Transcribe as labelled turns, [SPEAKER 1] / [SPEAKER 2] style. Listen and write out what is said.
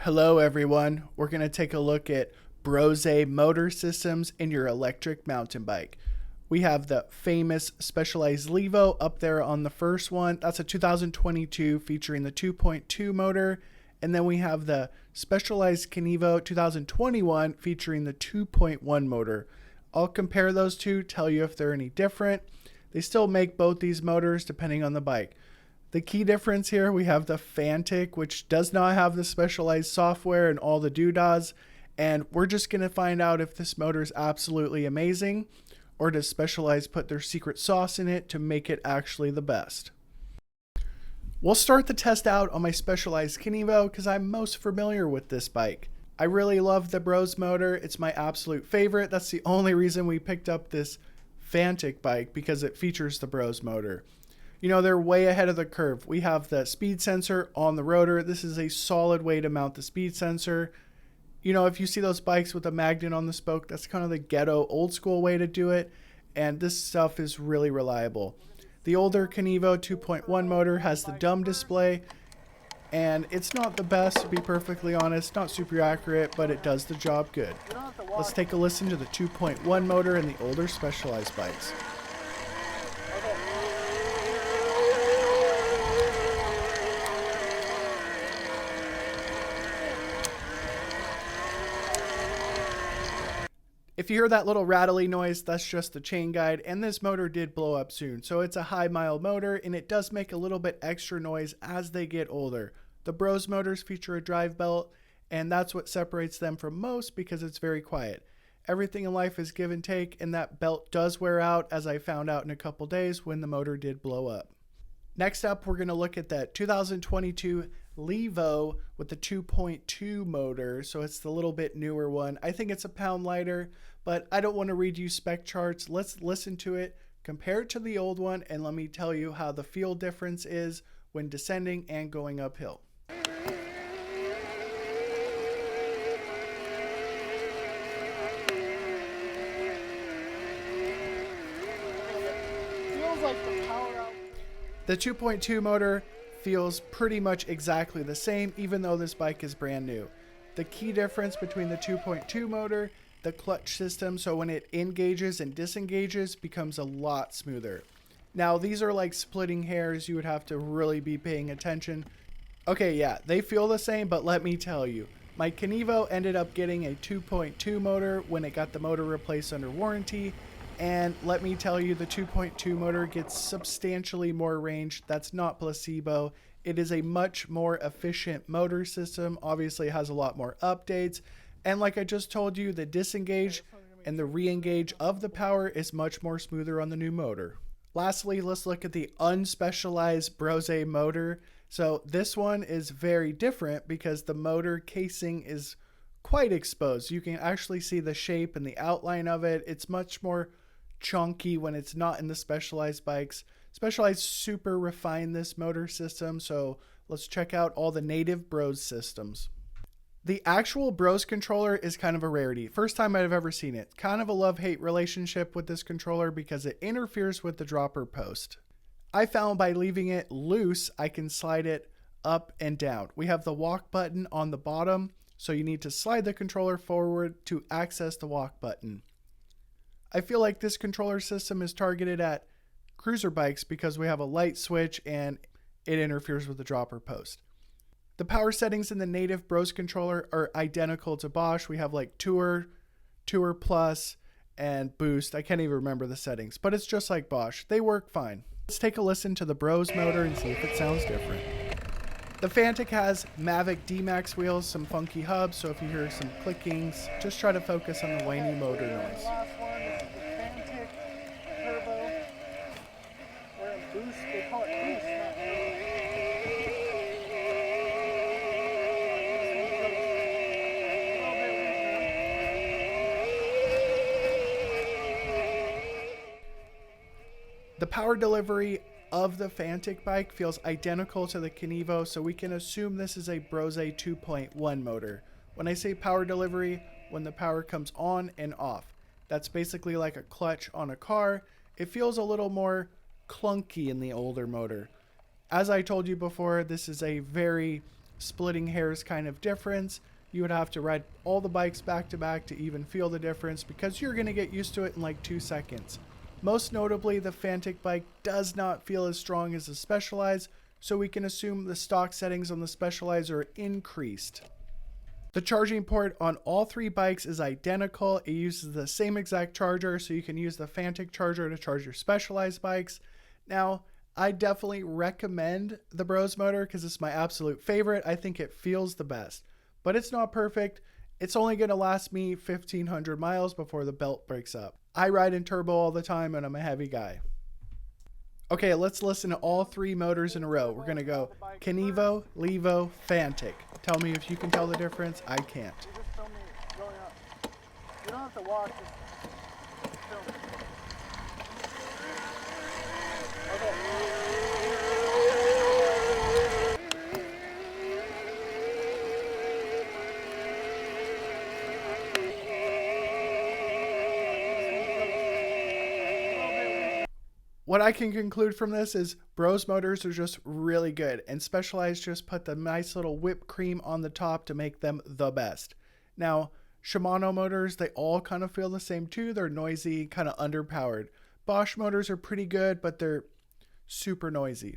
[SPEAKER 1] Hello everyone, we're going to take a look at Brose motor systems in your electric mountain bike. We have the famous Specialized Levo up there on the first one. That's a 2022 featuring the 2.2 motor. And then we have the Specialized Kenevo 2021 featuring the 2.1 motor. I'll compare those two, tell you if they're any different. They still make both these motors depending on the bike. The key difference here, we have the Fantic, which does not have the specialized software and all the doodahs. And we're just going to find out if this motor is absolutely amazing, or does Specialized put their secret sauce in it to make it actually the best. We'll start the test out on my Specialized Kenevo because I'm most familiar with this bike. I really love the Brose motor. It's my absolute favorite. That's the only reason we picked up this Fantic bike, because it features the Brose motor. You know, they're way ahead of the curve. We have the speed sensor on the rotor. This is a solid way to mount the speed sensor. You know, if you see those bikes with a magnet on the spoke, that's kind of the ghetto old school way to do it. And this stuff is really reliable. The older Kenevo 2.1 motor has the dumb display, and it's not the best, to be perfectly honest. Not super accurate, but it does the job good. Let's take a listen to the 2.1 motor in the older Specialized bikes. If you hear that little rattly noise, that's just the chain guide, and this motor did blow up soon. So it's a high mile motor, and it does make a little bit extra noise as they get older. The Brose motors feature a drive belt, and that's what separates them from most because it's very quiet. Everything in life is give and take, and that belt does wear out, as I found out in a couple days when the motor did blow up. Next up, we're going to look at that 2022 Levo with the 2.2 motor. So it's the little bit newer one. I think it's a pound lighter, but I don't want to read you spec charts. Let's listen to it, compare it to the old one, and let me tell you how the feel difference is when descending and going uphill. The 2.2 motor feels pretty much exactly the same, even though this bike is brand new. The key difference between the 2.2 motor, the clutch system, so when it engages and disengages, becomes a lot smoother. Now, these are like splitting hairs. You would have to really be paying attention. Okay, yeah, they feel the same, but let me tell you, my Kenevo ended up getting a 2.2 motor when it got the motor replaced under warranty. And let me tell you, the 2.2 motor gets substantially more range. That's not placebo. It is a much more efficient motor system. Obviously, it has a lot more updates. And like I just told you, the disengage and the re-engage of the power is much more smoother on the new motor. Lastly, let's look at the unspecialized Brose motor. So this one is very different because the motor casing is quite exposed. You can actually see the shape and the outline of it. It's much more chunky when it's not in the Specialized bikes. Specialized super refined this motor system, so let's check out all the native Brose systems. The actual Brose controller is kind of a rarity. First time I've ever seen it. Kind of a love-hate relationship with this controller because it interferes with the dropper post. I found by leaving it loose, I can slide it up and down. We have the walk button on the bottom, so you need to slide the controller forward to access the walk button. I feel like this controller system is targeted at cruiser bikes because we have a light switch and it interferes with the dropper post. The power settings in the native Brose controller are identical to Bosch. We have like Tour, Tour Plus, and Boost. I can't even remember the settings, but it's just like Bosch. They work fine. Let's take a listen to the Brose motor and see if it sounds different. The Fantic has Mavic D-Max wheels, some funky hubs, so if you hear some clickings, just try to focus on the whiny motor noise. The power delivery of the Fantic bike feels identical to the Kenevo, so we can assume this is a Brose 2.1 motor. When I say power delivery, when the power comes on and off. That's basically like a clutch on a car. It feels a little more clunky in the older motor. As I told you before, this is a very splitting hairs kind of difference. You would have to ride all the bikes back to back to even feel the difference, because you're going to get used to it in like 2 seconds. Most notably, the Fantic bike does not feel as strong as the Specialized, so we can assume the stock settings on the Specialized are increased. The charging port on all 3 bikes is identical. It uses the same exact charger, so you can use the Fantic charger to charge your Specialized bikes. Now, I definitely recommend the Brose motor because it's my absolute favorite. I think it feels the best, but it's not perfect. It's only going to last me 1,500 miles before the belt breaks up. I ride in turbo all the time and I'm a heavy guy. Okay, let's listen to all 3 motors in a row. We're going to go Kenevo, Levo, Fantic. Tell me if you can tell the difference. I can't.
[SPEAKER 2] You just film me going up. You don't have to walk, just film me. Okay.
[SPEAKER 1] What I can conclude from this is Brose motors are just really good, and Specialized just put the nice little whipped cream on the top to make them the best. Now, Shimano motors, they all kind of feel the same too. They're noisy, kind of underpowered. Bosch motors are pretty good, but they're super noisy.